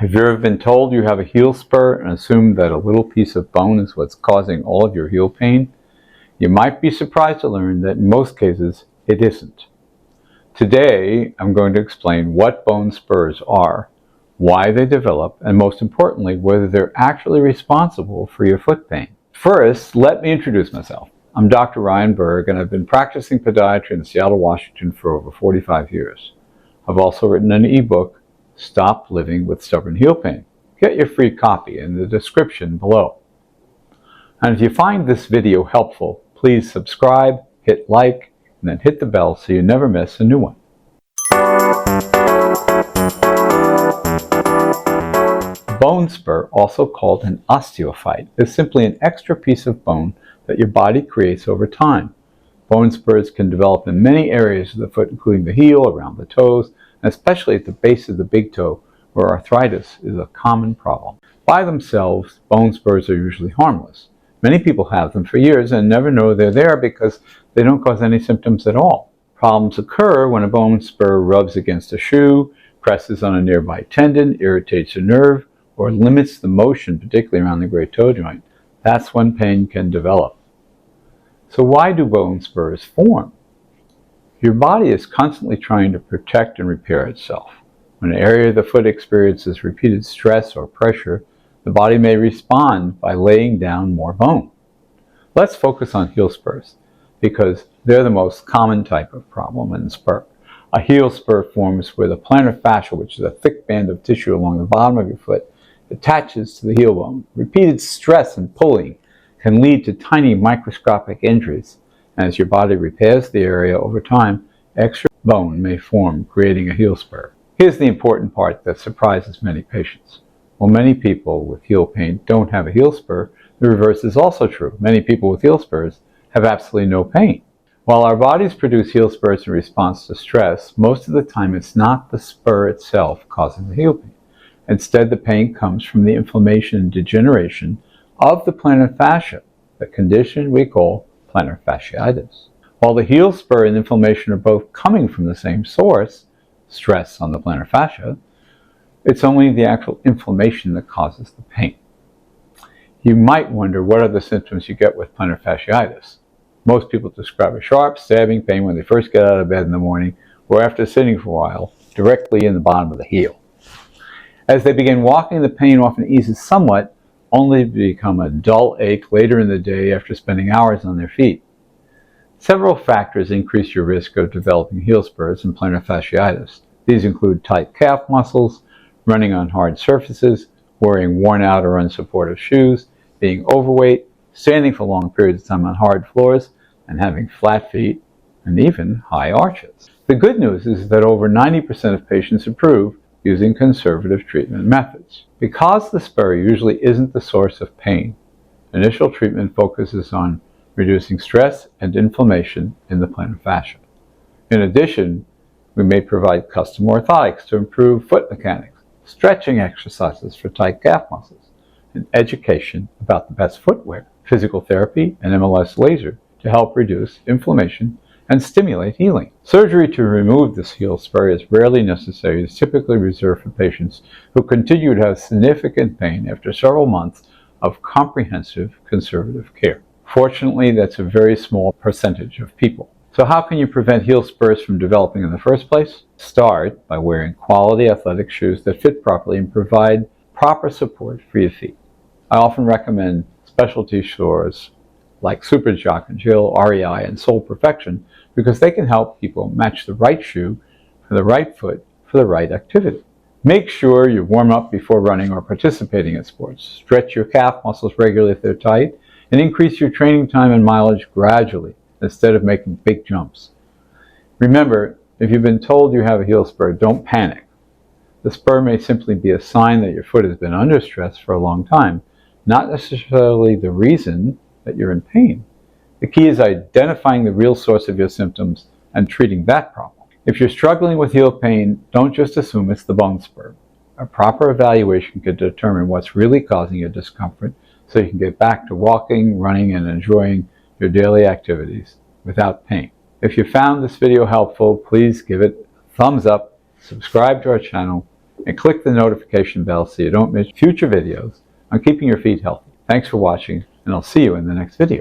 Have you ever been told you have a heel spur and assumed that a little piece of bone is what's causing all of your heel pain? You might be surprised to learn that in most cases it isn't. Today I'm going to explain what bone spurs are, why they develop, and most importantly, whether they're actually responsible for your foot pain. First, let me introduce myself. I'm Dr. Rion Berg, and I've been practicing podiatry in Seattle, Washington for over 45 years. I've also written an ebook, Stop Living with Stubborn Heel Pain. Get your free copy in the description below. And if you find this video helpful, please subscribe, hit like, and then hit the bell so you never miss a new one. Bone spur, also called an osteophyte, is simply an extra piece of bone that your body creates over time. Bone spurs can develop in many areas of the foot, including the heel, around the toes, and especially at the base of the big toe, where arthritis is a common problem. By themselves, bone spurs are usually harmless. Many people have them for years and never know they're there because they don't cause any symptoms at all. Problems occur when a bone spur rubs against a shoe, presses on a nearby tendon, irritates a nerve, or limits the motion, particularly around the great toe joint. That's when pain can develop. So why do bone spurs form? Your body is constantly trying to protect and repair itself. When an area of the foot experiences repeated stress or pressure, the body may respond by laying down more bone. Let's focus on heel spurs, because they're the most common type of problem in spur. A heel spur forms where the plantar fascia, which is a thick band of tissue along the bottom of your foot, attaches to the heel bone. Repeated stress and pulling can lead to tiny microscopic injuries. As your body repairs the area over time, extra bone may form, creating a heel spur. Here's the important part that surprises many patients. While many people with heel pain don't have a heel spur, the reverse is also true. Many people with heel spurs have absolutely no pain. While our bodies produce heel spurs in response to stress, most of the time it's not the spur itself causing the heel pain. Instead, the pain comes from the inflammation and degeneration of the plantar fascia, the condition we call plantar fasciitis. While the heel spur and inflammation are both coming from the same source, stress on the plantar fascia, it's only the actual inflammation that causes the pain. You might wonder what are the symptoms you get with plantar fasciitis. Most people describe a sharp, stabbing pain when they first get out of bed in the morning or after sitting for a while, directly in the bottom of the heel. As they begin walking, the pain often eases somewhat, only to become a dull ache later in the day after spending hours on their feet. Several factors increase your risk of developing heel spurs and plantar fasciitis. These include tight calf muscles, running on hard surfaces, wearing worn out or unsupportive shoes, being overweight, standing for long periods of time on hard floors, and having flat feet, and even high arches. The good news is that over 90% of patients improve using conservative treatment methods. Because the spur usually isn't the source of pain, initial treatment focuses on reducing stress and inflammation in the plantar fascia. In addition, we may provide custom orthotics to improve foot mechanics, stretching exercises for tight calf muscles, and education about the best footwear, physical therapy, and MLS laser to help reduce inflammation and stimulate healing. Surgery to remove this heel spur is rarely necessary. It's typically reserved for patients who continue to have significant pain after several months of comprehensive conservative care. Fortunately, that's a very small percentage of people. So how can you prevent heel spurs from developing in the first place? Start by wearing quality athletic shoes that fit properly and provide proper support for your feet. I often recommend specialty stores like Super Jock and Jill, REI, and Sole Perfection because they can help people match the right shoe for the right foot for the right activity. Make sure you warm up before running or participating in sports. Stretch your calf muscles regularly if they're tight, and increase your training time and mileage gradually instead of making big jumps. Remember, if you've been told you have a heel spur, don't panic. The spur may simply be a sign that your foot has been under stress for a long time, not necessarily the reason that you're in pain. The key is identifying the real source of your symptoms and treating that problem. If you're struggling with heel pain, don't just assume it's the bone spur. A proper evaluation can determine what's really causing your discomfort so you can get back to walking, running, and enjoying your daily activities without pain. If you found this video helpful, please give it a thumbs up, subscribe to our channel, and click the notification bell so you don't miss future videos on keeping your feet healthy. Thanks for watching, and I'll see you in the next video.